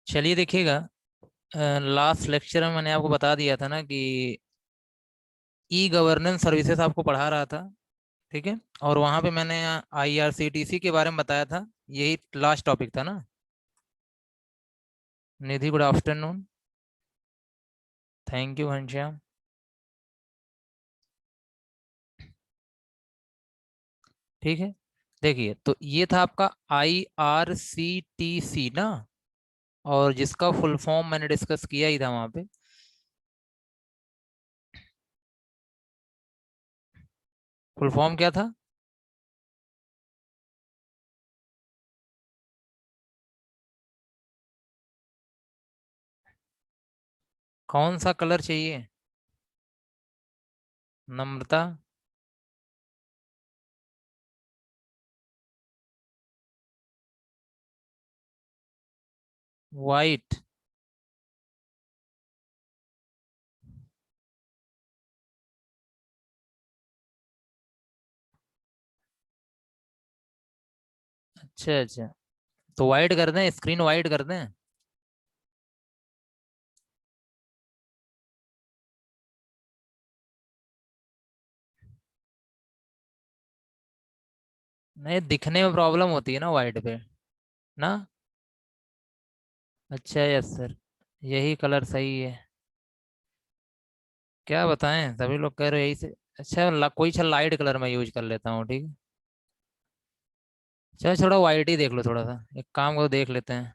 चलिए देखिएगा। Last lecture में मैंने आपको बता दिया था ना कि ई गवर्नेंस सर्विसेज आपको पढ़ा रहा था। ठीक है। और वहाँ पे मैंने आईआरसीटीसी के बारे में बताया था। यही लास्ट टॉपिक था ना। Nidhi, good afternoon. Thank you Ghanshyam. ठीक है। देखिए, तो ये था आपका आईआरसीटीसी ना। और जिसका फुल फॉर्म मैंने डिस्कस किया ही था वहाँ पे। फुल फॉर्म क्या था? कौन सा कलर चाहिए? नम्रता। वाइट। अच्छा अच्छा। तो वाइट कर दें, स्क्रीन वाइट कर दें। नहीं, दिखने में प्रॉब्लम होती है ना वाइट पे। ना। अच्छा, यस सर। यही कलर सही है। क्या बताएं, सभी लोग कह रहे हो यही से। अच्छा, कोई अच्छा लाइट कलर में यूज कर लेता हूँ, ठीक है। चलो, थोड़ा वाइट ही देख लो, थोड़ा सा एक काम करो, देख लेते हैं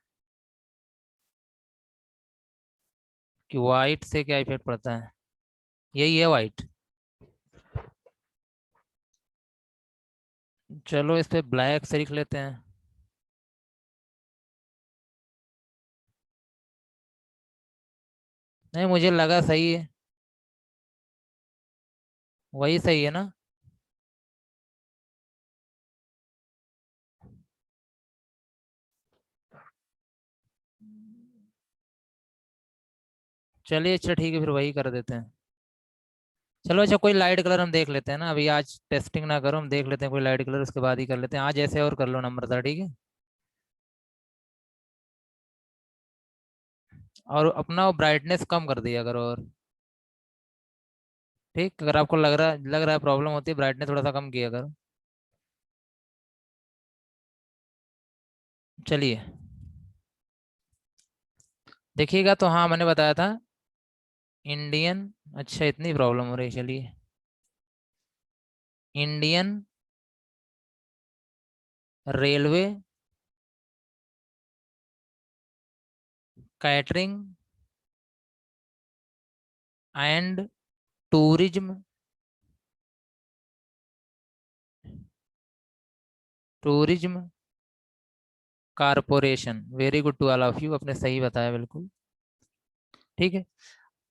कि वाइट से क्या इफेक्ट पड़ता है। यही है वाइट। चलो, इस पे ब्लैक से लिख लेते हैं। नहीं, मुझे लगा सही है। वही सही है ना। चलिए, अच्छा ठीक है, फिर वही कर देते हैं। चलो, अच्छा कोई लाइट कलर हम देख लेते हैं ना, अभी आज टेस्टिंग ना करो, हम देख लेते हैं कोई लाइट कलर, उसके बाद ही कर लेते हैं आज, ऐसे और कर लो नम्रता, ठीक है। और अपना ब्राइटनेस कम कर दिया करो। और ठीक, अगर आपको लग रहा है प्रॉब्लम होती है, ब्राइटनेस थोड़ा सा कम किया करो। चलिए देखिएगा, तो हाँ मैंने बताया था इंडियन। अच्छा, इतनी प्रॉब्लम हो रही है, चलिए। Indian Railway Catering and Tourism Tourism Corporation. Very good to all of you, आपने सही बताया बिल्कुल। ठीक है।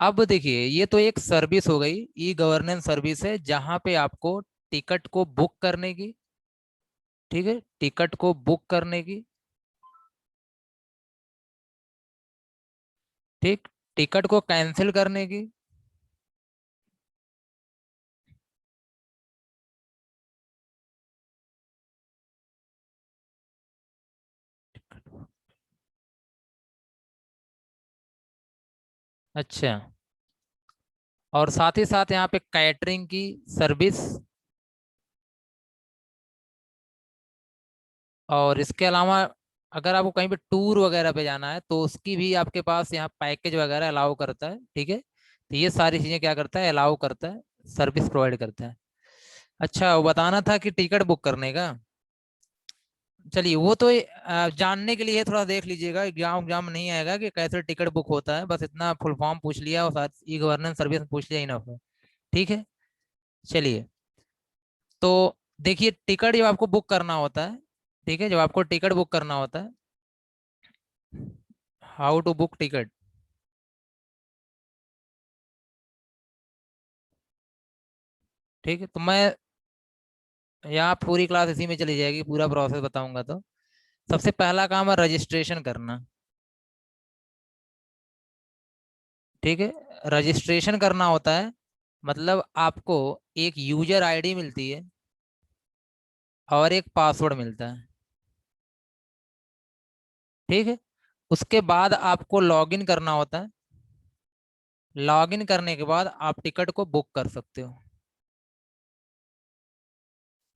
अब देखिए, ये तो एक सर्विस हो गई, ई गवर्नेंस सर्विस है, जहां पे आपको टिकट को बुक करने की। ठीक है, टिकट को बुक करने की। ठीक। टिकट को कैंसिल करने की। अच्छा। और साथ ही साथ यहाँ पे कैटरिंग की सर्विस। और इसके अलावा अगर आपको कहीं पे टूर वगैरह पे जाना है, तो उसकी भी आपके पास यहाँ पैकेज वगैरह अलाउ करता है, ठीक है। तो ये सारी चीजें क्या करता है, अलाउ करता है, सर्विस प्रोवाइड करता है। अच्छा, वो बताना था कि टिकट बुक करने का। चलिए, वो तो जानने के लिए थोड़ा देख लीजिएगा, एग्जाम एग्जाम नहीं आएगा कि कैसे टिकट बुक होता है, बस इतना फुल फॉर्म पूछ लिया और साथ ई गवर्नेंस सर्विस पूछ लिया, इनफ है। ठीक है। चलिए, तो देखिए, टिकट जब आपको बुक करना होता है, ठीक है, जब आपको टिकट बुक करना होता है, हाउ टू बुक टिकट। ठीक है, तो मैं यहाँ पूरी क्लास इसी में चली जाएगी, पूरा प्रोसेस बताऊंगा। तो सबसे पहला काम है रजिस्ट्रेशन करना। ठीक है। रजिस्ट्रेशन करना होता है, मतलब आपको एक यूजर आईडी मिलती है और एक पासवर्ड मिलता है। ठीक है। उसके बाद आपको लॉगिन करना होता है। लॉगिन करने के बाद आप टिकट को बुक कर सकते हो।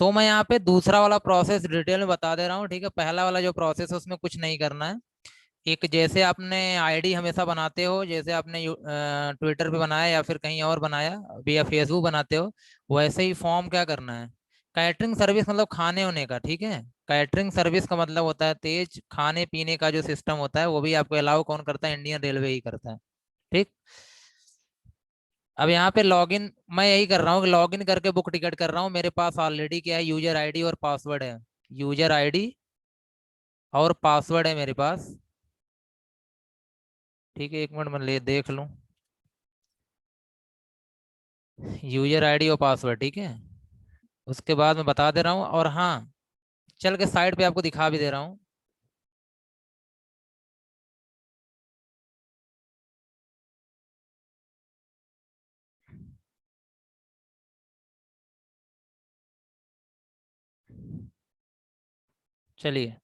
तो मैं यहाँ पे दूसरा वाला प्रोसेस डिटेल में बता दे रहा हूँ, ठीक है। पहला वाला जो प्रोसेस है उसमें कुछ नहीं करना है। एक जैसे आपने आईडी हमेशा बनाते हो, जैसे आपने ट्विटर पे बनाया या फिर कहीं और बनाया या फेसबुक बनाते हो, वैसे ही फॉर्म क्या करना है। कैटरिंग सर्विस मतलब खाने होने का, ठीक है। कैटरिंग सर्विस का मतलब होता है तेज खाने पीने का जो सिस्टम होता है, वो भी आपको अलाउ कौन करता है, इंडियन रेलवे ही करता है, ठीक। अब यहाँ पे लॉगिन मैं यही कर रहा हूँ कि लॉगिन करके बुक टिकट कर रहा हूँ। मेरे पास ऑलरेडी क्या है, यूजर आईडी और पासवर्ड है। यूजर आईडी और पासवर्ड है मेरे पास, ठीक है। एक मिनट में ले देख लूँ। यूजर आईडी और पासवर्ड, ठीक है। उसके बाद मैं बता दे रहा हूँ, और हाँ, चल के साइड पे आपको दिखा भी दे रहा हूँ। चलिए,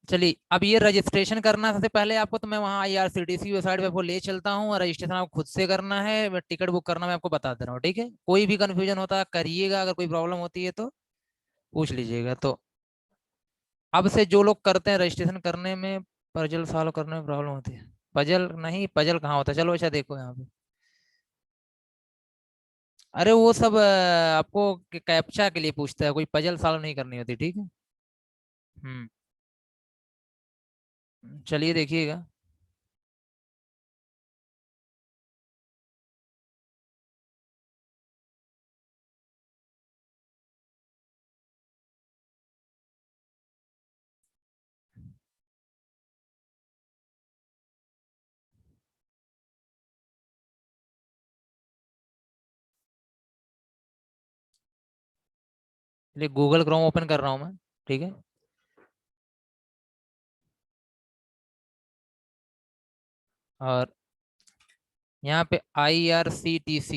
चलिए अब ये रजिस्ट्रेशन करना है सबसे पहले आपको, तो मैं वहाँ आईआरसीटीसी वेबसाइट पे आपको ले चलता हूँ, और रजिस्ट्रेशन आपको खुद से करना है, टिकट बुक करना मैं आपको बता दे रहा हूँ, ठीक है। कोई भी कंफ्यूजन होता है करिएगा, अगर कोई प्रॉब्लम होती है तो पूछ लीजिएगा। तो अब से जो लोग करते हैं रजिस्ट्रेशन करने में, पजल सॉल्व करने में प्रॉब्लम होती है। पजल नहीं, पजल कहाँ होता है, चलो अच्छा देखो यहाँ पे। अरे वो सब आपको कैप्चा के लिए पूछता है, कोई पजल सॉल्व नहीं करनी होती, ठीक है। हम्म। चलिए देखिएगा। चलिए गूगल क्रोम ओपन कर रहा हूँ मैं, ठीक है। और यहाँ पे IRCTC,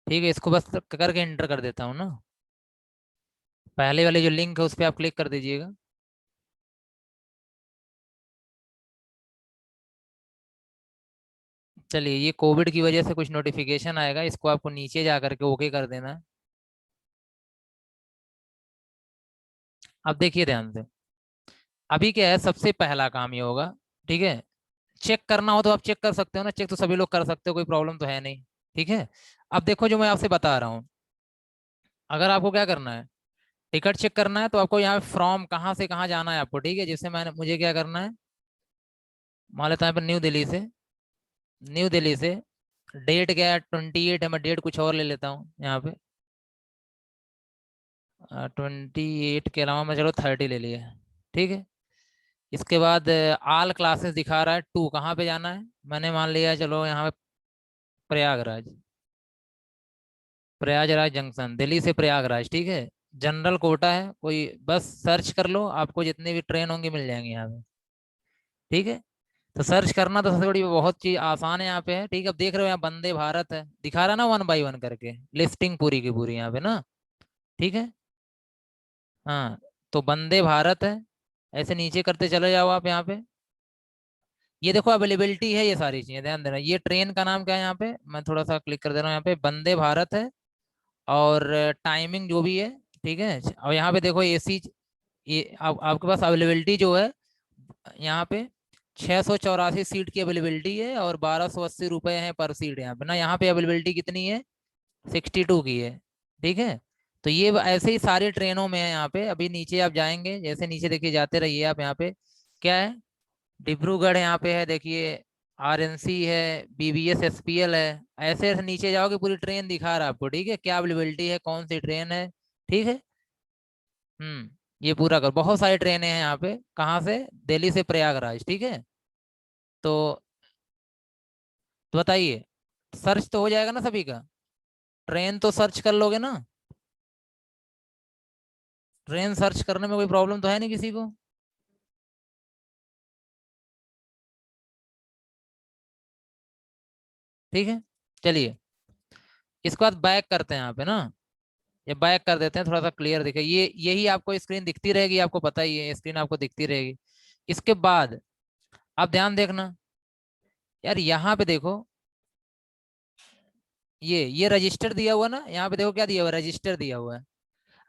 ठीक है, इसको बस करके एंटर कर देता हूँ ना। पहले वाले जो लिंक है उस पर आप क्लिक कर दीजिएगा। चलिए, ये कोविड की वजह से कुछ नोटिफिकेशन आएगा, इसको आपको नीचे जा करके ओके कर देना है। अब देखिए ध्यान से, अभी क्या है, सबसे पहला काम ये होगा, ठीक है। चेक करना हो तो आप चेक कर सकते हो ना, चेक तो सभी लोग कर सकते हो, कोई प्रॉब्लम तो है नहीं, ठीक है। अब देखो जो मैं आपसे बता रहा हूँ, अगर आपको क्या करना है, टिकट चेक करना है, तो आपको यहाँ फ्रॉम कहाँ से कहाँ जाना है आपको, ठीक है। जैसे मैंने मुझे क्या करना है, मान लेता हूँ यहाँ पर न्यू दिल्ली से, न्यू दिल्ली से डेट क्या है, 28 है, मैं डेट कुछ और ले लेता हूँ यहाँ पे। 28 के अलावा मैं चलो 30 ले लिया, ठीक है। इसके बाद आल क्लासेस दिखा रहा है, टू कहाँ पे जाना है, मैंने मान लिया चलो यहाँ पे प्रयागराज, प्रयागराज जंक्शन, दिल्ली से प्रयागराज, ठीक है। जनरल कोटा है, कोई बस सर्च कर लो, आपको जितनी भी ट्रेन होंगी मिल जाएंगी यहाँ पे, ठीक है। तो सर्च करना तो सबसे बड़ी बहुत चीज आसान है यहाँ पे है, ठीक है। अब देख रहे हो यहाँ वंदे भारत है दिखा रहा है ना, 1 बाय 1 करके लिस्टिंग पूरी की पूरी यहाँ पे ना, ठीक है। हाँ, तो वंदे भारत है, ऐसे नीचे करते चले जाओ आप यहाँ पे। ये देखो अवेलेबिलिटी है, ये सारी चीजें ध्यान देना। ये ट्रेन का नाम क्या है यहाँ पे, मैं थोड़ा सा क्लिक कर दे रहा हूँ, यहाँ पे वंदे भारत है, और टाइमिंग जो भी है, ठीक है। और यहाँ पे देखो एसी, ये आपके पास अवेलेबिलिटी जो है यहाँ पे 684 सीट की अवेलेबिलिटी है, और 1280 रुपये है पर सीट यहाँ पे ना। यहाँ पे अवेलेबिलिटी कितनी है, 62 की है, ठीक है। तो ये ऐसे ही सारी ट्रेनों में है यहाँ पे। अभी नीचे आप जाएंगे, जैसे नीचे देखिए जाते रहिए आप, यहाँ पे क्या है, डिब्रूगढ़ यहाँ पे है देखिए, RNC है, BBS SPL है। ऐसे ऐसे नीचे जाओगे पूरी ट्रेन दिखा रहा है आपको, ठीक है, क्या अवेलेबिलिटी है, कौन सी ट्रेन है, ठीक है। ये पूरा कर, बहुत सारी ट्रेनें हैं यहाँ पे, कहाँ से, दिल्ली से प्रयागराज, ठीक है। तो बताइए, सर्च तो हो जाएगा ना सभी का, ट्रेन तो सर्च कर लोगे ना, ट्रेन सर्च करने में कोई प्रॉब्लम तो है नहीं किसी को, ठीक है। चलिए, इसके बाद बैक करते हैं यहाँ पे ना, ये बैक कर देते हैं, थोड़ा सा क्लियर दिखे। ये यही आपको स्क्रीन दिखती रहेगी, आपको पता ही है स्क्रीन आपको दिखती रहेगी। इसके बाद आप ध्यान देखना यार, यहाँ पे देखो, ये रजिस्टर दिया हुआ ना, यहाँ पे देखो क्या दिया हुआ है, रजिस्टर दिया हुआ है।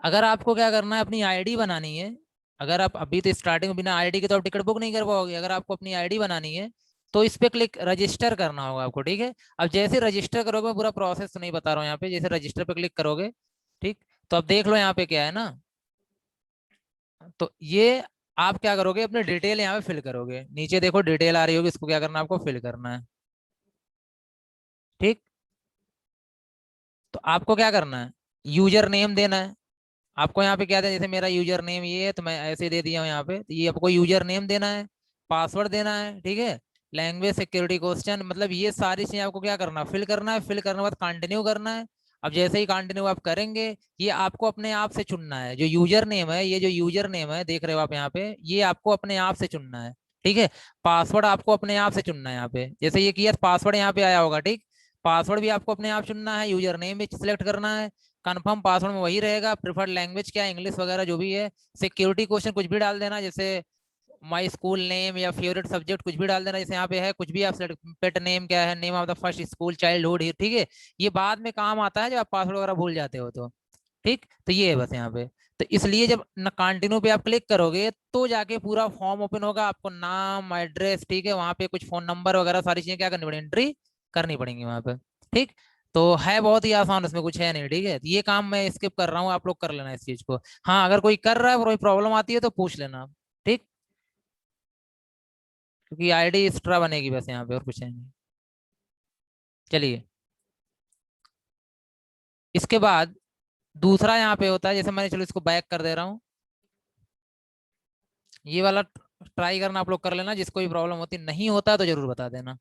अगर आपको क्या करना है, अपनी आईडी बनानी है। अगर आप अभी तो स्टार्टिंग में बिना आईडी के तो आप टिकट बुक नहीं कर पाओगे। अगर आपको अपनी आईडी बनानी है तो इस पे क्लिक रजिस्टर करना होगा आपको, ठीक है। अब जैसे रजिस्टर करोगे, मैं पूरा प्रोसेस तो नहीं बता रहा हूँ यहाँ पे, जैसे रजिस्टर पे क्लिक करोगे, ठीक, तो अब देख लो यहाँ पे क्या है ना। तो ये आप क्या करोगे, अपने डिटेल यहाँ पे फिल करोगे। नीचे देखो डिटेल आ रही होगी, इसको क्या करना है, आपको फिल करना है, ठीक। तो आपको क्या करना है, यूजर नेम देना है। आपको यहाँ पे क्या था, जैसे मेरा यूजर नेम ये है तो मैं ऐसे दे दिया हूँ यहाँ पे, तो ये आपको यूजर नेम देना है, पासवर्ड देना है, ठीक है। लैंग्वेज सिक्योरिटी क्वेश्चन, मतलब ये सारी चीजें आपको क्या करना, फिल करना है। फिल करने के बाद कंटिन्यू करना है। अब जैसे ही कंटिन्यू आप करेंगे, ये आपको अपने आप से चुनना है। जो यूजर नेम है, ये जो यूजर नेम है देख रहे हो आप यहाँ पे, ये आपको अपने आप से चुनना है, ठीक है। पासवर्ड आपको अपने आप से चुनना है। यहाँ पे जैसे ये किया, पासवर्ड यहाँ पे आया होगा, ठीक। पासवर्ड भी आपको अपने आप चुनना है, यूजर नेम भी सिलेक्ट करना है। कंफर्म पासवर्ड में वही रहेगा। प्रिफर्ड लैंग्वेज क्या है, इंग्लिश वगैरह जो भी है। सिक्योरिटी क्वेश्चन कुछ भी डाल देना, जैसे माई स्कूल नेम या फेवरेट सब्जेक्ट कुछ भी डाल देना, जैसे यहाँ पे है कुछ भी आप। पेट नेम क्या है, name of the first school childhood, ठीक है। ये बाद में काम आता है जब आप पासवर्ड वगैरह भूल जाते हो तो, ठीक। तो ये है बस यहाँ पे। तो इसलिए जब न कंटिन्यू पे आप क्लिक करोगे तो जाके पूरा फॉर्म ओपन होगा। आपको नाम, एड्रेस, ठीक है, वहां पे कुछ फोन नंबर वगैरह सारी चीजें क्या करनी पड़ेगी, एंट्री करनी पड़ेंगी वहां पे, ठीक। तो है बहुत ही आसान, उसमें कुछ है नहीं, ठीक है। ये काम मैं स्किप कर रहा हूँ, आप लोग कर लेना इस चीज को। हाँ, अगर कोई कर रहा है, कोई प्रॉब्लम आती है तो पूछ लेना, ठीक। क्योंकि आईडी एक्स्ट्रा बनेगी बस यहाँ पे, और कुछ है नहीं। चलिए, इसके बाद दूसरा यहाँ पे होता है, जैसे मैंने, चलो इसको बैक कर दे रहा हूँ। ये वाला ट्राई करना आप लोग कर लेना, जिसको भी प्रॉब्लम होती नहीं होता तो जरूर बता देना।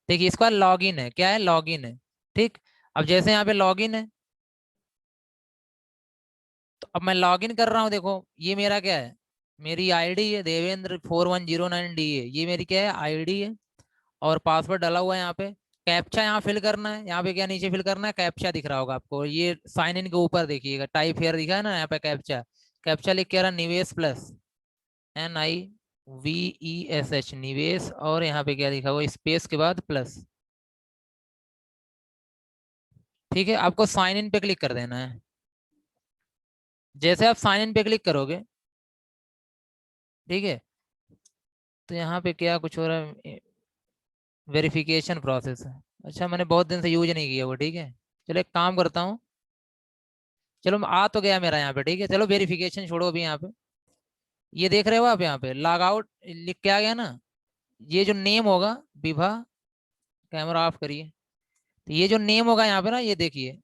देखिए, इसका लॉगिन है, क्या है, लॉगिन है, ठीक। अब जैसे यहाँ पे लॉगिन है, तो अब मैं लॉगिन कर रहा हूँ, देखो ये मेरा क्या है, मेरी आईडी है, Devendra4109D है, ये मेरी क्या है, आईडी है। और पासवर्ड डाला हुआ है यहाँ पे। कैप्चा यहाँ फिल करना है, यहाँ पे क्या नीचे फिल करना है, कैप्चा दिख रहा होगा आपको, ये साइन इन के ऊपर देखिएगा, टाइप हेयर दिखा है ना यहाँ पे कैप्चा। कैप्चा लिख के आ रहा, निवेश प्लस, NIVESH, निवेश, और यहाँ पे क्या लिखा हुआ, स्पेस के बाद प्लस, ठीक है। आपको साइन इन पे क्लिक कर देना है। जैसे आप साइन इन पे क्लिक करोगे, ठीक है, तो यहाँ पे क्या कुछ हो रहा है, वेरिफिकेशन प्रोसेस है। अच्छा, मैंने बहुत दिन से यूज नहीं किया वो, ठीक है। चलो एक काम करता हूँ, चलो आ तो गया मेरा यहाँ पे, ठीक है। चलो वेरिफिकेशन छोड़ो अभी, यहाँ पे ये देख रहे हो आप, यहाँ पे लॉग आउट लिख के आ गया ना। ये जो नेम होगा, विभा, कैमरा ऑफ करिए। तो ये जो नेम होगा यहाँ पे ना, ये देखिए,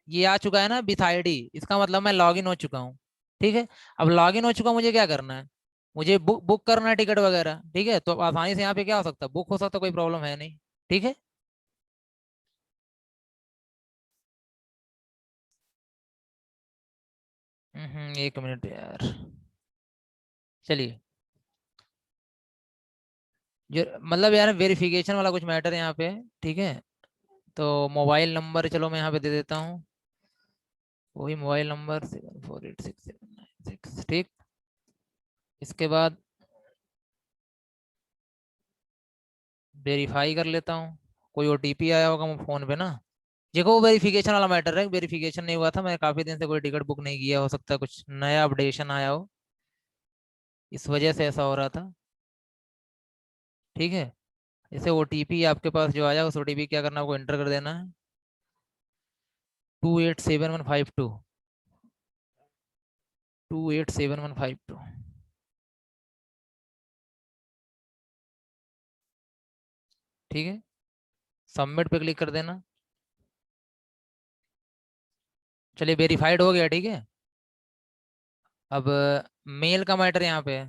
ये आ चुका है ना विथ आईडी, इसका मतलब मैं लॉगिन हो चुका हूँ, ठीक है। अब लॉगिन हो चुका, मुझे क्या करना है, मुझे बुक बुक करना है टिकट वगैरह, ठीक है। तो आसानी से यहाँ पे क्या हो सकता है, बुक हो सकता है, कोई प्रॉब्लम है नहीं, ठीक है। एक मिनट यार, चलिए। जो मतलब यार, वेरिफिकेशन वाला कुछ मैटर यहाँ पे है, ठीक है। तो मोबाइल नंबर चलो मैं यहाँ पे दे देता हूँ, वही मोबाइल नंबर 74867996, ठीक। इसके बाद वेरीफाई कर लेता हूँ, कोई ओटीपी आया होगा फोन पे ना। देखो, वो वेरिफिकेशन वाला मैटर है, वेरिफिकेशन नहीं हुआ था, मैं काफी दिन से कोई टिकट बुक नहीं किया, हो सकता है कुछ नया अपडेशन आया हो, इस वजह से ऐसा हो रहा था, ठीक है। जैसे ओटीपी आपके पास जो आया, उस ओटीपी क्या करना, आपको एंटर कर देना है, 287152, 287152, ठीक है। सबमिट पे क्लिक कर देना। चलिए, वेरीफाइड हो गया, ठीक है। अब मेल का मैटर यहाँ पे है,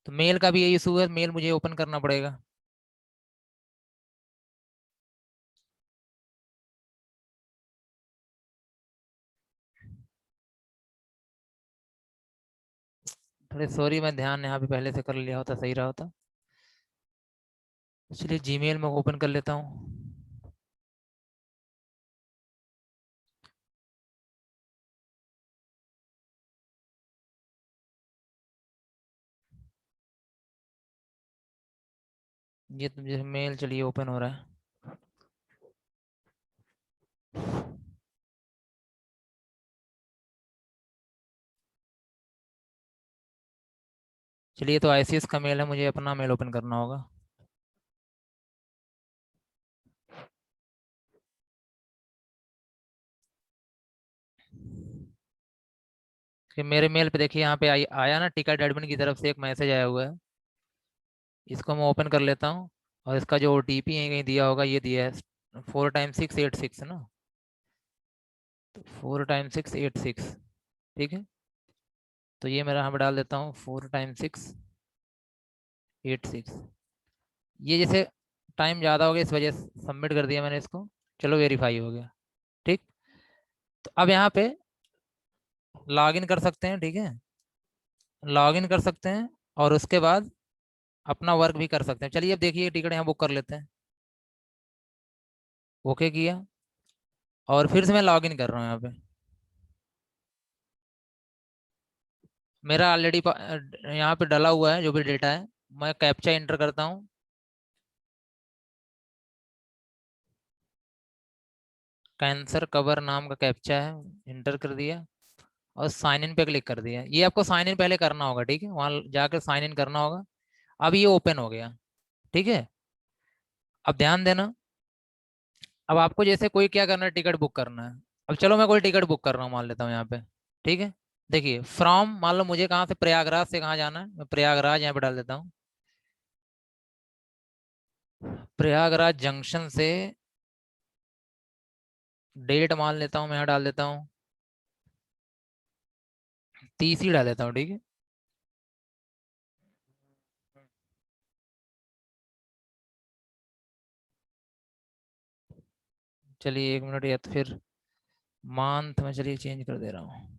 तो मेल का भी यही इशू है, मेल मुझे ओपन करना पड़ेगा। थोड़े सॉरी, मैं ध्यान यहाँ पे पहले से कर लिया होता सही रहा होता। चलिए जीमेल में ओपन कर लेता हूँ। ये तो जैसे मेल चलिए ओपन हो रहा है। चलिए, तो आईसीएस का मेल है, मुझे अपना मेल ओपन करना होगा। कि मेरे मेल पे देखिए, यहाँ पे आया ना, टिकट एडमिन की तरफ से एक मैसेज आया हुआ है। इसको मैं ओपन कर लेता हूँ। और इसका जो ओटीपी है कहीं दिया होगा, ये दिया है 4 टाइम 6 8 6 ना। तो 4 टाइम 6 8 6। ठीक है, तो ये मेरा हम डाल देता हूँ 4 टाइम 6 8 6। ये जैसे टाइम ज़्यादा हो गया, इस वजह से सबमिट कर दिया मैंने इसको। चलो, वेरीफाई हो गया। ठीक, तो अब यहाँ पे लॉगिन कर सकते हैं। ठीक है, लॉगिन कर सकते हैं और उसके बाद अपना वर्क भी कर सकते हैं। चलिए, अब देखिए टिकट यहाँ बुक कर लेते हैं। ओके किया, और फिर से मैं लॉगिन कर रहा हूँ यहाँ पे। मेरा ऑलरेडी यहाँ पे डला हुआ है जो भी डेटा है। मैं कैप्चा इंटर करता हूँ। कैंसर कवर नाम का कैप्चा है, इंटर कर दिया और साइन इन पे क्लिक कर दिया। ये आपको साइन इन पहले करना होगा, ठीक है, वहां जाकर साइन इन करना होगा। अब ये ओपन हो गया। ठीक है, अब ध्यान देना। अब आपको जैसे कोई क्या करना है, टिकट बुक करना है। अब चलो, मैं कोई टिकट बुक कर रहा हूँ, मान लेता हूँ यहाँ पे। ठीक है, देखिए फ्रॉम, मान लो मुझे कहाँ से, प्रयागराज से कहाँ जाना है, मैं प्रयागराज यहाँ पे डाल देता हूँ। प्रयागराज जंक्शन से डेट मान लेता हूँ, मैं यहाँ डाल देता हूँ 30 ही डाल देता हूँ। ठीक है, चलिए 1 मिनट, या तो फिर मंथ में चलिए चेंज कर दे रहा हूँ।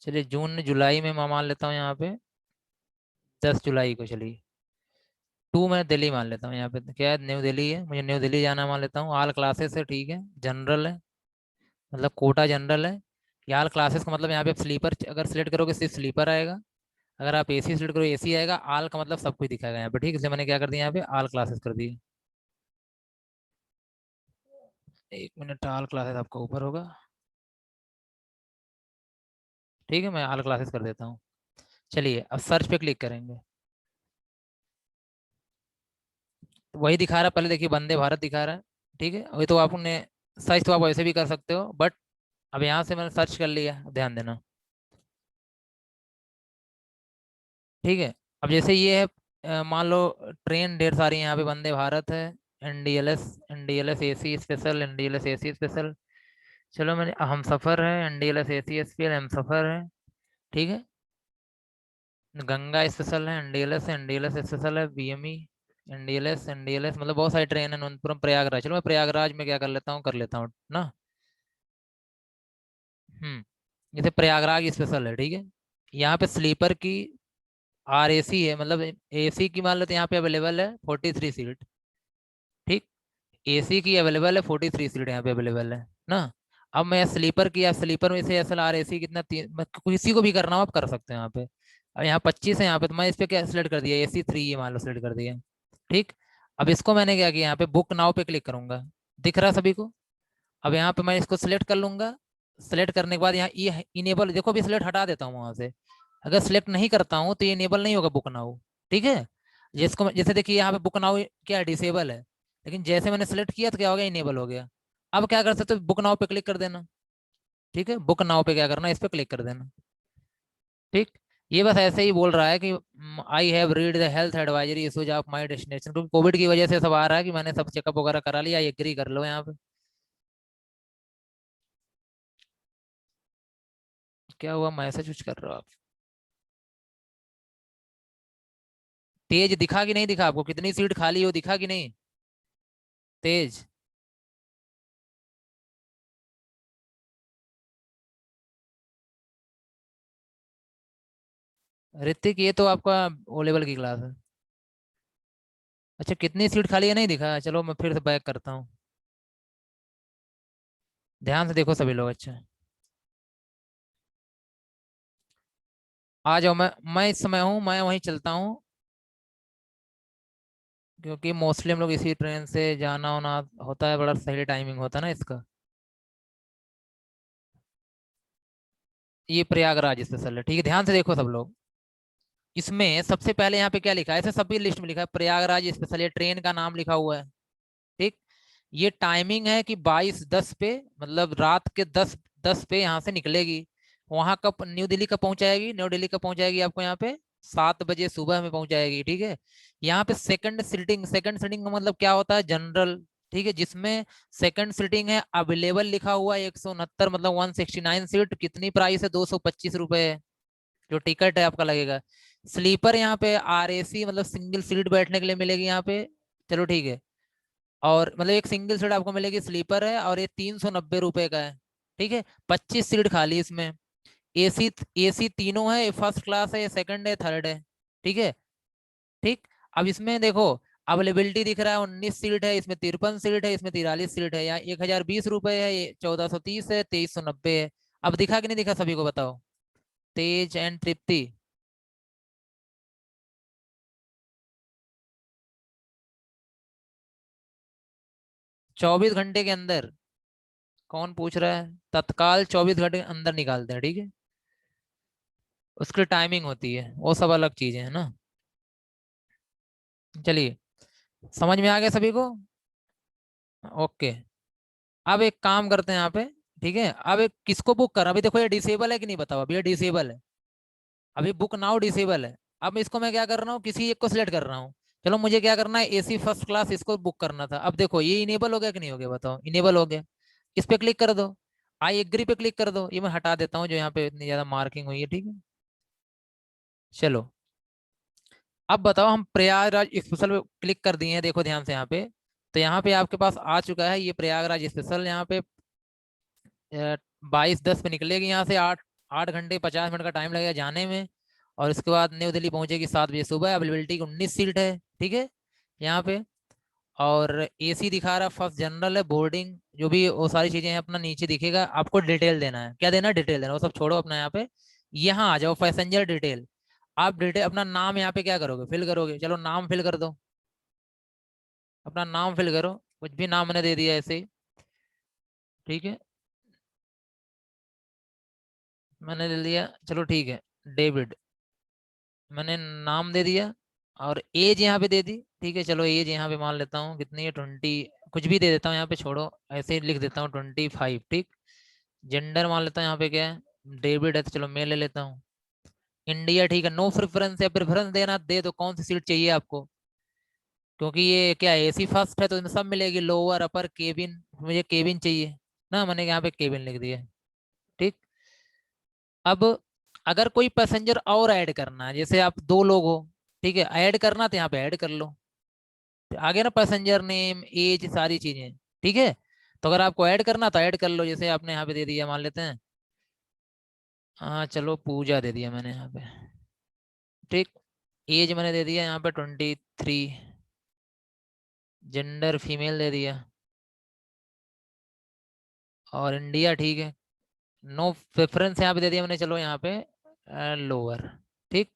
चलिए जून जुलाई में मैं मान लेता हूँ यहाँ पे 10 जुलाई को। चलिए, टू मैं दिल्ली मान लेता हूँ। यहाँ पे क्या है, न्यू दिल्ली है, मुझे न्यू दिल्ली जाना मान लेता हूँ। ऑल क्लासेस है, ठीक है, जनरल है, मतलब कोटा जनरल है। ये ऑल क्लासेस का मतलब यहाँ पे स्लीपर अगर सिलेक्ट करोगे सिर्फ स्लीपर आएगा। अगर आप एसी सिलेक्ट करोगे एसी आएगा। ऑल का मतलब सब कुछ दिखाएगा यहाँ पे। ठीक है, इसलिए मैंने क्या कर दिया, यहाँ पे ऑल क्लासेस कर दिए। 1 मिनट, ऑल क्लासेस आपका ऊपर होगा। ठीक है, मैं ऑल क्लासेस कर देता हूँ। चलिए, अब सर्च पे क्लिक करेंगे। तो वही दिखा रहा है, पहले देखिए वंदे भारत दिखा रहा है। ठीक है, वही तो आपने सर्च तो आप वैसे भी कर सकते हो, बट अब यहाँ से मैंने सर्च कर लिया, ध्यान देना। ठीक है, अब जैसे ये है, मान लो ट्रेन ढेर सारी हैं यहाँ पे, वंदे भारत है, एनडीएलएस, एनडीएलएस एसी स्पेशल, एनडीएलएस एसी स्पेशल। चलो, मैंने हम सफ़र है, एनडीएलएस एसी स्पेशल, हम सफ़र है। ठीक है, गंगा स्पेशल है, एनडीएलएस, एनडीएलएस स्पेशल है, बीएमई, एनडीएलएस, एनडीएलएस, मतलब बहुत सारी ट्रेन है। नंदपुरम प्रयागराज, चलो मैं प्रयागराज में क्या कर लेता हूँ, कर लेता हूँ ना। जैसे प्रयागराज स्पेशल है। ठीक है, यहाँ पे स्लीपर की आर एसी है, मतलब एसी की मान लेते हैं यहाँ पे अवेलेबल है 43 सीट। ठीक, एसी की अवेलेबल है 43 सीट यहाँ पे अवेलेबल है ना। अब मैं स्लीपर की, या स्लीपर में से एस एल आर एसी कितना, किसी को भी करना हो आप कर सकते हैं यहाँ पे। अब यहाँ 25 है यहाँ पे, तो मैं इस पे क्या सिलेक्ट कर दिया, AC 3 ये मान लो सिलेक्ट कर दिया। ठीक, अब इसको मैंने क्या किया, यहाँ पे बुक नाउ पे क्लिक करूंगा। दिख रहा सभी को। अब यहाँ पे मैं इसको सिलेक्ट कर लूंगा। सिलेक्ट करने के बाद यहाँ ये इनेबल, देखो अभी सिलेक्ट हटा देता हूँ वहां से। अगर सिलेक्ट नहीं करता हूँ तो ये इनेबल नहीं होगा बुक नाउ। ठीक है, जैसे देखिए यहाँ पे बुक नाउ क्या डिसेबल है, लेकिन जैसे मैंने सेलेक्ट किया तो क्या हो गया, इनेबल हो गया। अब क्या कर सकते हो, बुक नाउ पे क्लिक कर देना। ठीक है, बुक नाउ पे क्या करना, इस पे क्लिक कर देना। ठीक, ये बस ऐसे ही बोल रहा है कि I have read the health advisory issues of my destination, क्योंकि कोविड की वजह से सब आ रहा है कि मैंने सब चेकअप वगैरह करा लिया, एग्री कर लो यहाँ पे। क्या हुआ, मैसेज कुछ कर रहे हो आप? तेज दिखा कि नहीं दिखा आपको, कितनी सीट खाली हो दिखा कि नहीं? तेज, ऋतिक ये तो आपका ओ लेवल की क्लास है। अच्छा, कितनी सीट खाली है नहीं दिखा, चलो मैं फिर से बैक करता हूँ। ध्यान से देखो सभी लोग। अच्छा, आ जाओ। मैं इस समय हूँ, मैं वहीं चलता हूँ, क्योंकि मोस्टली हम लोग इसी ट्रेन से जाना होना होता है, बड़ा सही टाइमिंग होता है ना इसका। ये प्रयागराज स्पेशल है, ठीक है, ध्यान से देखो सब लोग। इसमें सबसे पहले यहाँ पे क्या लिखा है, ऐसे सभी लिस्ट में लिखा है प्रयागराज स्पेशल, ये ट्रेन का नाम लिखा हुआ है। ठीक। ये टाइमिंग है कि 22:10 पे, मतलब रात के 10:10 पे यहाँ से निकलेगी। वहां कब न्यू दिल्ली कब पहुंचाएगी, न्यू दिल्ली कब पहुंचाएगी आपको यहाँ पे 7 बजे सुबह में पहुंचाएगी, ठीक है। यहाँ पे सेकंड सीटिंग का मतलब क्या होता है, जनरल, ठीक है, जिसमें सेकंड सीटिंग है, अवेलेबल लिखा हुआ है 169, मतलब 169 सीट, कितनी प्राइस है, 225 रुपए है जो टिकट है आपका लगेगा। स्लीपर यहाँ पे RAC, मतलब सिंगल सीट बैठने के लिए मिलेगी यहाँ पे, चलो ठीक है। और मतलब एक सिंगल सीट आपको मिलेगी, स्लीपर है, और ये 390 रुपए का है, ठीक है। 25 सीट खाली इसमें। एसी एसी तीनों है, फर्स्ट क्लास है, सेकंड है, थर्ड है, ठीक है। ठीक। अब इसमें देखो, अवेलेबिलिटी दिख रहा है 19 सीट है, इसमें 53 सीट है, इसमें 43 सीट है, यहाँ 1020 रुपए है, ये 1430 है, 2390 है। अब दिखा कि नहीं दिखा सभी को, बताओ। तेज एंड तृप्ति। 24 घंटे के अंदर। कौन पूछ रहा है, तत्काल 24 घंटे के अंदर निकालते हैं, ठीक है। उसकी टाइमिंग होती है, वो सब अलग चीजें है ना। चलिए, समझ में आ गया सभी को। ओके। अब एक काम करते हैं यहाँ पे, ठीक है। अब एक किसको बुक कर, अभी देखो ये डिसेबल है कि नहीं, बताओ, अभी ये डिसेबल है, अभी बुक नाउ डिसेबल है। अब इसको मैं क्या कर रहा हूँ, किसी एक को सिलेक्ट कर रहा हूँ। चलो, मुझे क्या करना है, AC फर्स्ट क्लास इसको बुक करना था। अब देखो ये इनेबल हो गया कि नहीं हो गया, बताओ, इनेबल हो गया। इस पे क्लिक कर दो, आई एग्री पे क्लिक कर दो, ये मैं हटा देता हूँ जो यहाँ पे इतनी ज्यादा मार्किंग हुई है, ठीक है। चलो, अब बताओ, हम प्रयागराज स्पेशल पे क्लिक कर दिए हैं, देखो ध्यान से यहाँ पे। तो यहाँ पे आपके पास आ चुका है ये प्रयागराज स्पेशल, यहाँ पे 22:10 पे निकलेगी यहाँ से, 8 8 घंटे 50 मिनट का टाइम लगेगा जाने में। और इसके बाद न्यू दिल्ली पहुंचेगी 7 बजे सुबह, अवेलेबिलिटी की 19 सीट है, ठीक है, यहाँ पे। और AC दिखा रहा है, फर्स्ट जनरल है, बोर्डिंग जो भी वो सारी चीजें हैं अपना नीचे दिखेगा, आपको डिटेल देना है, क्या देना है, डिटेल देना, वो सब छोड़ो अपना यहाँ पे। यहाँ आ जाओ, पैसेंजर डिटेल। आप डिटेल अपना नाम यहाँ पे क्या करोगे, फिल करोगे, चलो नाम फिल कर दो। अपना नाम फिल करो, कुछ भी नाम मैंने दे दिया ऐसे ही, ठीक है। मैंने दे दिया, चलो ठीक है, डेविड, मैंने नाम दे दिया। और एज यहाँ पे दे दी, ठीक है, चलो एज यहाँ पे मान लेता हूँ कितनी है, 20, कुछ भी दे देता हूँ यहाँ पे, छोड़ो, ऐसे ही लिख देता हूँ 25, ठीक। जेंडर मान लेता हूँ यहाँ पे क्या है, डेविड है, तो चलो मेल ले लेता हूँ। इंडिया, ठीक है, नो प्रेफरेंस है, प्रेफरेंस देना दे दो, कौन सी सीट चाहिए आपको, क्योंकि ये क्या AC फर्स्ट है तो इसमें सब मिलेगी, लोअर अपर केबिन, मुझे केबिन चाहिए ना, मैंने यहाँ पे केबिन लिख दिया, ठीक। अब अगर कोई पैसेंजर और ऐड करना है, जैसे आप 2 लोग हो, ठीक है, ऐड करना तो यहाँ पे ऐड कर लो, आगे ना पैसेंजर नेम एज सारी चीजें, ठीक है। तो अगर आपको ऐड करना तो ऐड कर लो, जैसे आपने यहाँ पे दे दिया, मान लेते हैं, हाँ चलो पूजा दे दिया मैंने यहाँ पे, ठीक। एज मैंने दे दिया यहाँ पे 23, जेंडर फीमेल दे दिया, और इंडिया, ठीक है। नो प्रेफरेंस यहाँ पे दे दिया मैंने, चलो यहाँ पे लोअर, ठीक।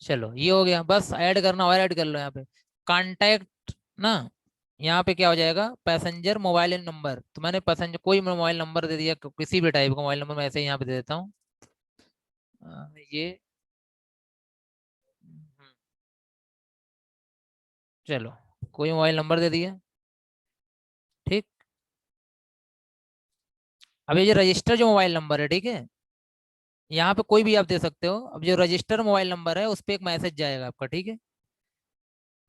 चलो ये हो गया, बस ऐड करना और ऐड कर लो यहाँ पे। कांटेक्ट ना, यहाँ पे क्या हो जाएगा, पैसेंजर मोबाइल नंबर, तो मैंने पैसेंजर कोई मोबाइल नंबर दे दिया, किसी भी टाइप का मोबाइल नंबर मैं ऐसे ही यहाँ पे दे देता हूँ। ये चलो, कोई मोबाइल नंबर दे दिया, ठीक। अब ये जो रजिस्टर जो मोबाइल नंबर है, ठीक है, यहाँ पे कोई भी आप दे सकते हो। अब जो रजिस्टर मोबाइल नंबर है उस पर एक मैसेज जाएगा आपका, ठीक है,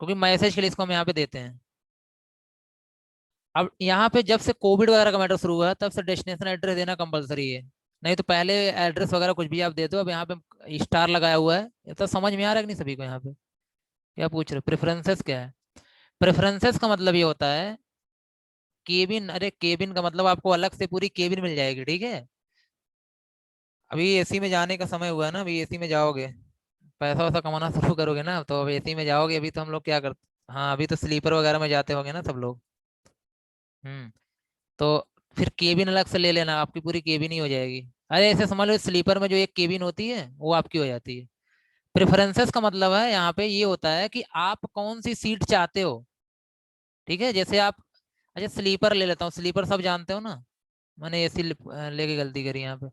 क्योंकि मैसेज के लिए इसको हम यहाँ पे देते हैं। अब यहाँ पे जब से कोविड वगैरह का मैटर शुरू हुआ है तब से डेस्टिनेशन एड्रेस देना कंपलसरी है, नहीं तो पहले एड्रेस वगैरह कुछ भी आप दे दो। अब यहाँ पे स्टार लगाया हुआ है, ये तो समझ में आ रहा है कि नहीं सभी को, यहाँ पे क्या पूछ रहे हो, प्रेफरेंसेस क्या है। प्रेफरेंसेस का मतलब ये होता है, केबिन, अरे केबिन का मतलब आपको अलग से पूरी केबिन मिल जाएगी, ठीक है। अभी AC में जाने का समय हुआ है ना, अभी AC में जाओगे, पैसा वैसा कमाना शुरू करोगे ना, तो अब AC में जाओगे, अभी तो हम लोग क्या करते, हाँ अभी तो स्लीपर वगैरह में जाते होंगे ना सब लोग। हम्म। तो फिर केबिन अलग से ले लेना, आपकी पूरी केबिन ही हो जाएगी। अरे ऐसे समझ लो स्लीपर में जो एक केबिन होती है वो आपकी हो जाती है। प्रेफरेंसेस का मतलब है यहाँ पे ये होता है कि आप कौन सी सीट चाहते हो। ठीक है, जैसे आप, अच्छा स्लीपर ले लेता हूँ, स्लीपर सब जानते हो ना। मैंने एसी लेके गलती करी यहाँ पे।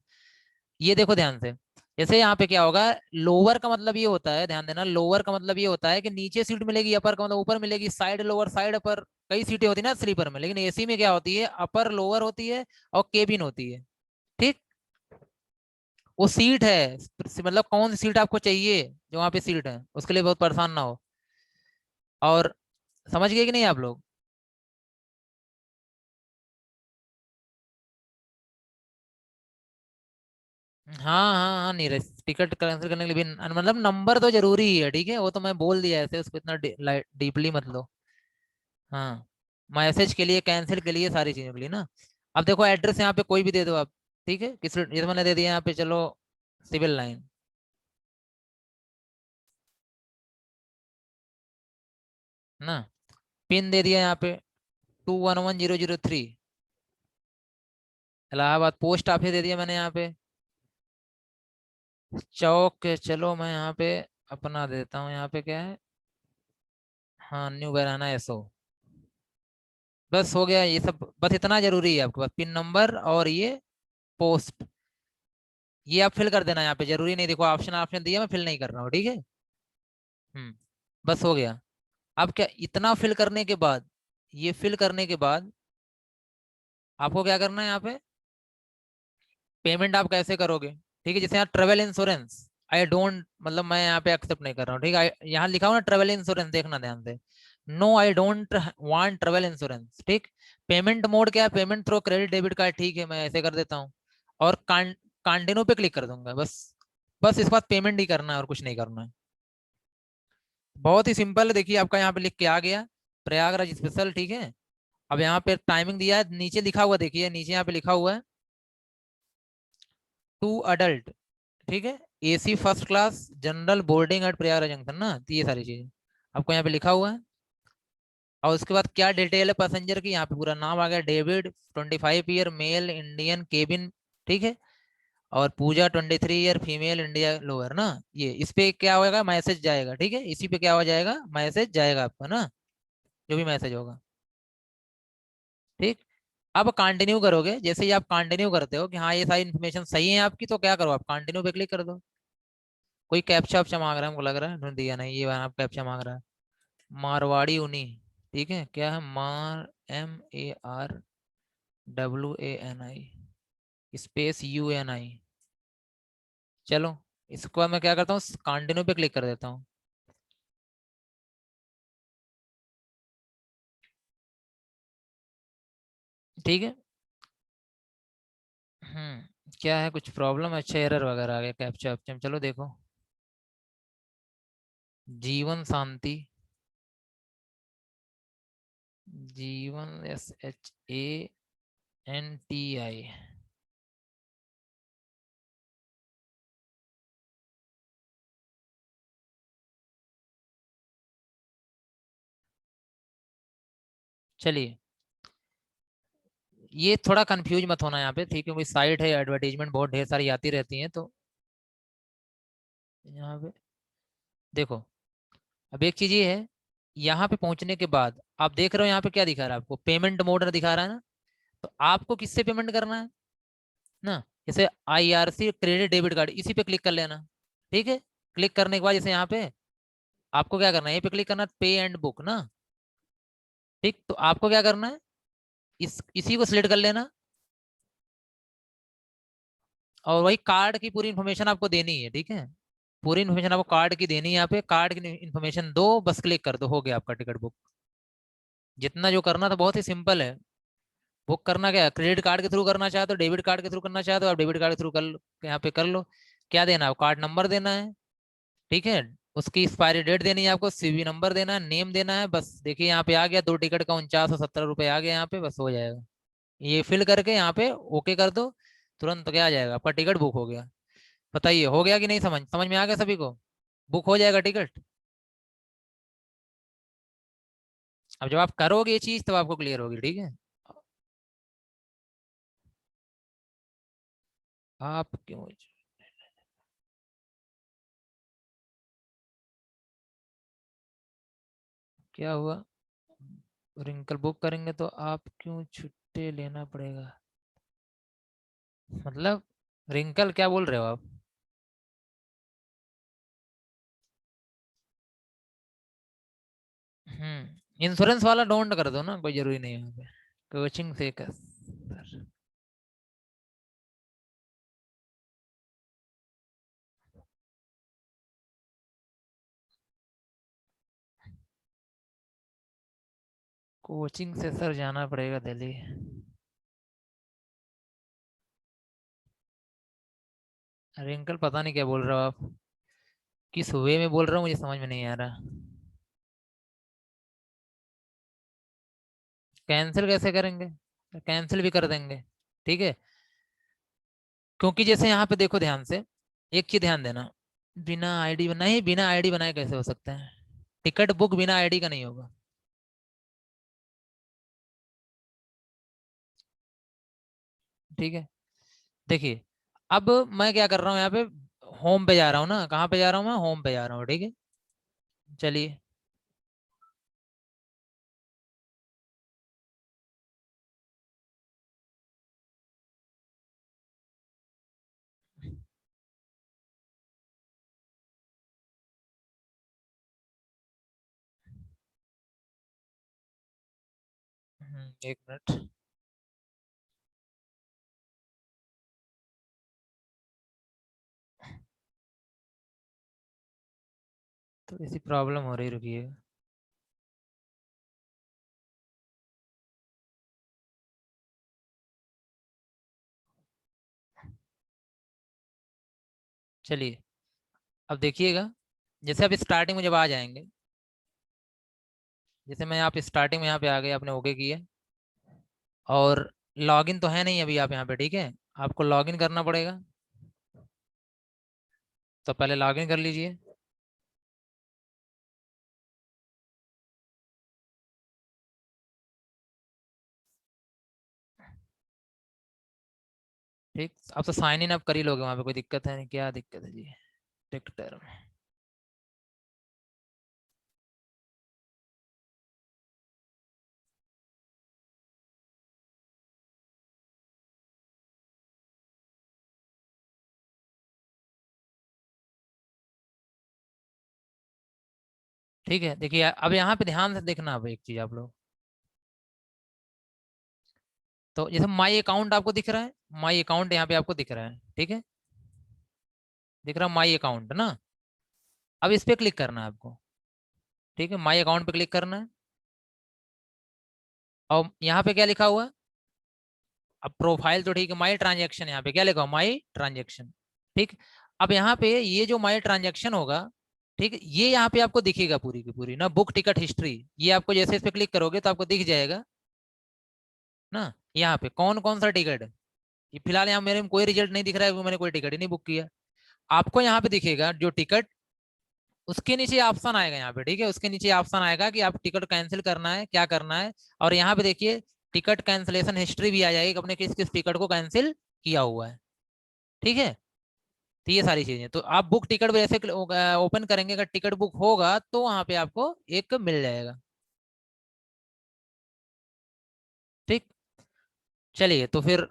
ये देखो ध्यान से, जैसे यहाँ पे क्या होगा, लोअर का मतलब ये होता है, ध्यान देना, लोअर का मतलब ये होता है कि नीचे सीट मिलेगी, अपर का मतलब ऊपर मिलेगी, साइड लोअर साइड अपर, कई सीटें होती है ना स्लीपर में, लेकिन एसी में क्या होती है, अपर लोअर होती है और केबिन होती है। ठीक, वो सीट है, मतलब कौन सी सीट आपको चाहिए, जो वहाँ पे सीट है उसके लिए बहुत परेशान ना हो। और समझ गए कि नहीं आप लोग। हाँ हाँ हाँ, नीरज टिकट कैंसिल करने के लिए भी मतलब नंबर तो जरूरी ही है, ठीक है, वो तो मैं बोल दिया ऐसे, उसको इतना डीपली मत लो। हाँ, मैसेज के लिए, कैंसिल के लिए, सारी चीजों के लिए ना। अब देखो एड्रेस यहाँ पे कोई भी दे दो आप। ठीक है, किस, ये तो मैंने दे दिया यहाँ पे, चलो सिविल लाइन ना, पिन दे दिया यहाँ पे 211003, इलाहाबाद पोस्ट ऑफिस दे दिया मैंने यहाँ पे। चौक, चलो मैं यहाँ पे अपना देता हूँ, यहाँ पे क्या है, हाँ न्यू बैराना एसओ। बस हो गया ये सब, बस इतना जरूरी है आपके पास, पिन नंबर और ये पोस्ट, ये आप फिल कर देना यहाँ पे, जरूरी नहीं, देखो ऑप्शन ऑप्शन दिया, मैं फिल नहीं कर रहा हूँ, ठीक है। हम्म, बस हो गया। अब क्या, इतना फिल करने के बाद, ये फिल करने के बाद आपको क्या करना है यहाँ पे, पेमेंट आप कैसे करोगे। ठीक है, जैसे यहाँ ट्रेवल इंश्योरेंस, आई डोंट, मतलब मैं यहाँ पे एक्सेप्ट नहीं कर रहा हूँ, ठीक है, यहाँ लिखा हुआ ना ट्रेवल इंश्योरेंस, देखना ध्यान से, no I don't want travel insurance. ठीक, पेमेंट मोड क्या है, payment through credit debit card, ठीक है मैं ऐसे कर देता हूँ, और कंटिन्यू पे क्लिक कर दूंगा बस। बस इस बात पेमेंट ही करना है और कुछ नहीं करना है। बहुत ही सिंपल है, देखिए आपका यहाँ पे लिख के आ गया, प्रयागराज स्पेशल, ठीक है। अब यहाँ पे टाइमिंग दिया है, नीचे लिखा हुआ देखिए, नीचे यहाँ पे लिखा हुआ है टू अडल्ट, ठीक है, AC first class general boarding at Prayagraj Junction ना, तो ये सारी चीजें आपको यहाँ पे लिखा हुआ है। और उसके बाद क्या डिटेल है पैसेंजर की, यहाँ पे पूरा नाम आ गया, David 25 year mail Indian cabin, ठीक है, और पूजा 23 ईयर फीमेल इंडिया लोअर ना। ये इस पे क्या होगा, मैसेज जाएगा, ठीक है, इसी पे क्या हो जाएगा, मैसेज जाएगा आपका ना, जो भी मैसेज होगा। ठीक, अब कंटिन्यू करोगे, जैसे ही आप कंटिन्यू करते हो कि हाँ ये सारी इन्फॉर्मेशन सही है आपकी, तो क्या करो, आप कंटिन्यू पे क्लिक कर दो। कोई कैप्चा वैप्चा मांग रहा है हमको लग रहा है, उन्होंने दिया नहीं, ये वाला आप कैप्चा मांग रहा है, मारवाड़ी उनी, ठीक है, क्या है, MARWANI स्पेस UNI। चलो, इसको मैं क्या करता हूँ, कंटिन्यू पे क्लिक कर देता हूँ। ठीक है, क्या है, कुछ प्रॉब्लम, अच्छा एरर वगैरह आ गया कैप्चा वैप्चा में, चलो देखो, जीवन शांति, जीवन SHANTI। चलिए, ये थोड़ा कंफ्यूज मत होना यहाँ पे, ठीक है, कोई साइट है, एडवर्टीजमेंट बहुत ढेर सारी आती रहती हैं, तो यहाँ पे देखो, अब एक चीज ये है, यहाँ पे पहुंचने के बाद आप देख रहे हो यहाँ पे क्या दिखा रहा है आपको, पेमेंट मोड दिखा रहा है ना, तो आपको किससे पेमेंट करना है ना, जैसे IRC क्रेडिट डेबिट कार्ड, इसी पे क्लिक कर लेना। ठीक है, क्लिक करने के बाद जैसे यहाँ पे आपको क्या करना है, ये पे क्लिक करना, पे एंड बुक ना। ठीक, तो आपको क्या करना है, इसी को सिलेक्ट कर लेना, और वही कार्ड की पूरी इन्फॉर्मेशन आपको देनी है, ठीक है, पूरी इन्फॉर्मेशन आपको कार्ड की देनी है, यहाँ पे कार्ड की इन्फॉर्मेशन दो, बस क्लिक कर दो, हो गया आपका टिकट बुक। जितना जो करना था बहुत ही सिंपल है। बुक करना क्या है, क्रेडिट कार्ड के थ्रू करना चाहे तो, डेबिट कार्ड के थ्रू करना चाहे तो आप डेबिट कार्ड के थ्रू कर लो, यहाँ पे कर लो। क्या देना है, कार्ड नंबर देना है, ठीक है, उसकी एक्सपायरी डेट देनी है आपको, CVV नंबर देना है, नेम देना है, बस देखिए यहाँ पे आ गया, दो टिकट का 4970 रुपये आ गया यहाँ पे, बस हो जाएगा। ये फिल करके यहाँ पे ओके कर दो, तुरंत क्या आ जाएगा, आपका टिकट बुक हो गया। बताइए हो गया कि नहीं, समझ समझ में आ गया सभी को, बुक हो जाएगा टिकट। अब जब आप करोगे ये चीज तब आपको क्लियर होगी, ठीक है। आप क्यों, क्या हुआ? रिंकल बुक करेंगे तो आप क्यों छुट्टी लेना पड़ेगा? मतलब रिंकल क्या बोल रहे हो आप? इंश्योरेंस वाला डोंट कर दो ना, कोई जरूरी नहीं है यहाँ पे। कोचिंग से कर सर। कोचिंग से सर जाना पड़ेगा दिल्ली। अरे अंकल पता नहीं क्या बोल रहे हो आप, किस वे में बोल रहे हो मुझे समझ में नहीं आ रहा। कैंसिल कैसे करेंगे? कैंसिल भी कर देंगे, ठीक है। क्योंकि जैसे यहाँ पे देखो ध्यान से, एक चीज ध्यान देना, बिना आईडी नहीं, बिना आईडी बनाए कैसे हो सकता है? टिकट बुक बिना आईडी का नहीं होगा। ठीक है, देखिए, अब मैं क्या कर रहा हूँ यहाँ पे, होम पे जा रहा हूँ ना, कहाँ पे जा रहा हूँ मैं, होम पे जा रहा हूँ, ठीक है। चलिए, एक मिनट। तो ऐसी प्रॉब्लम हो रही, रुकिए। चलिए, अब देखिएगा, जैसे अब स्टार्टिंग में जब आ जाएंगे, जैसे मैं आप स्टार्टिंग में यहाँ पे आ गए, आपने ओके किया, और लॉगिन तो है नहीं अभी आप यहाँ पे, ठीक है। आपको लॉगिन करना पड़ेगा, तो पहले लॉगिन कर लीजिए। ठीक, अब तो साइन इन आप कर ही लोगे, वहाँ पे कोई दिक्कत है नहीं, क्या दिक्कत है जी? टिकटर, ठीक है। देखिए अब यहाँ पे ध्यान से देखना, अब एक चीज आप लोग, तो जैसे माई अकाउंट आपको दिख रहा है, माई अकाउंट यहाँ पे आपको दिख रहा है, ठीक है। दिख रहा है माई अकाउंट ना, अब इस पे क्लिक करना है आपको, ठीक है। माई अकाउंट पे क्लिक करना है, और यहाँ पे क्या लिखा हुआ है? अब प्रोफाइल तो ठीक है, माई ट्रांजेक्शन, यहाँ पे क्या लिखा हुआ, माई ट्रांजेक्शन, ठीक। अब यहाँ पे ये जो माई ट्रांजेक्शन होगा, ठीक, ये यहाँ पे आपको दिखेगा पूरी की पूरी ना, बुक टिकट हिस्ट्री, ये आपको जैसे इस पे क्लिक करोगे तो आपको दिख जाएगा ना, यहाँ पे कौन कौन सा टिकट है। ये फिलहाल यहाँ मेरे में कोई रिजल्ट नहीं दिख रहा है, क्योंकि मैंने कोई टिकट ही नहीं बुक किया। आपको यहाँ पे दिखेगा जो टिकट, उसके नीचे ऑप्शन आएगा यहाँ पे, ठीक है। उसके नीचे ऑप्शन आएगा कि आप टिकट कैंसिल करना है, क्या करना है। और यहाँ पे देखिए, टिकट कैंसिलेशन हिस्ट्री भी आ जाएगी कि अपने किस किस टिकट को कैंसिल किया हुआ है, ठीक है। तो ये सारी चीजें, तो आप बुक टिकट जैसे ओपन करेंगे, अगर टिकट बुक होगा तो वहां पे आपको एक मिल जाएगा, ठीक। चलिए तो फिर,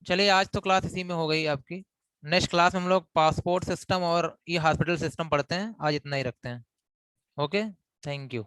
चलिए आज तो क्लास इसी में हो गई आपकी। नेक्स्ट क्लास में हम लोग पासपोर्ट सिस्टम और ई हॉस्पिटल सिस्टम पढ़ते हैं, आज इतना ही रखते हैं। Okay, thank you.